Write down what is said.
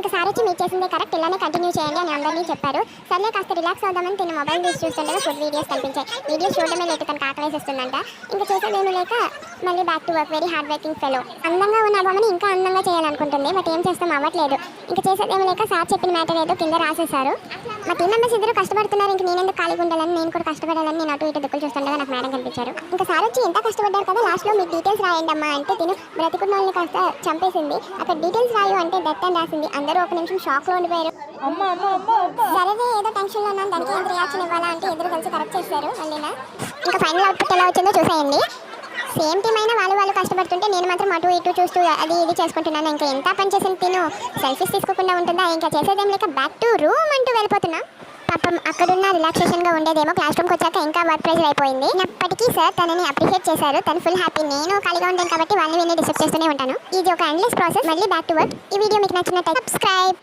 ఇంకా సార్ వచ్చి మీట్ చేసిందే కరెక్ట్, ఇలానే కంటిన్యూ చేయండి అని అందరినీ చెప్పారు. సర్లే కాస్త రిలాక్స్ అవుదామని తిన్న మొబైల్ తీసి చూస్తుండగా ఫుడ్ వీడియోస్ కనిపించాయి. వీడియోస్ చూడడమే లేక తనకు ఆకలేసిస్తుందంట. ఇంకా చేసేదేమీ లేక మళ్ళీ back to work. Very hard working fellow. అందంగా ఉన్న బొమ్మని ఇంకా అందంగా చేయాలనుకుంటుంది, బట్ ఏం చేస్తాం అవ్వట్లేదు. ఇంకా చేసేదేమీ లేక సార్ చెప్పిన మ్యాటర్ ఏదో కింద రాసేశారు. మా టీం మెంబర్స్ ఇద్దరు కష్టపడుతున్నారు, ఇంక నేనెందుకు ఖాళీగా ఉండాలని, నేను కూడా కష్టపడాలని నేను అటు ఇటు దిక్కులు చూస్తుండగా నాకు మేడం కనిపించారు. ఇంకా సార్ వచ్చి ఎంత కష్టపడ్డారు కదా, లాస్ట్లో మీ డీటెయిల్స్ రాయండి అమ్మా అంటే తిను బ్రతికున్న వాళ్ళని కాస్త చంపేసింది. అక్కడ డీటెయిల్స్ రాయు అంటే డెత్ అని రాసింది. అందరూ ఒక నిమిషం షాక్ లో ఉండిపోయారు. సరే ఏదో టెన్షన్ లో ఉన్నాను, దానికి ఎంత రియాక్షన్ ఇవ్వాలా అంటే ఇద్దరు కలిసి కరెక్ట్ చేశారు. మళ్ళీనా ఇంకా ఫైనల్ అవుట్పుట్ ఎలా వచ్చిందో చూసేయండి. సేమ్ టీం అయినా వాళ్ళు కష్టపడుతుంటే నేను మాత్రం అటు ఇటు చూస్తూ అది ఇది చేసుకుంటున్నాను. ఇంకా ఎంత పని చేసింది తిను, సెల్ఫీస్ తీసుకోకుండా ఉంటుందా? ఇంకా చేసేదేం లేక బ్యాక్ టు రూమ్ అంటూ వెళ్ళిపోతున్నా. పాపం అక్కడున్న రిలాక్సేషన్గా ఉండేదేమో, క్లాస్ రూమ్కి వచ్చాక ఇంకా వర్క్ ప్రెజర్ అయిపోయింది. అప్పటికీ సార్ తనని అప్రిషియేట్ చేశారు. తను ఫుల్ హ్యాపీ. నేను ఖాళీగా ఉంటాను కాబట్టి వాళ్ళని విని డిస్టర్బ్ చేస్తూనే ఉంటాను. ఇది ఒక ఎండ్లెస్ ప్రాసెస్. మళ్ళీ బ్యాక్ టు వర్క్. ఈ వీడియో మీకు నచ్చినట్లయితే సబ్స్క్రైబ్.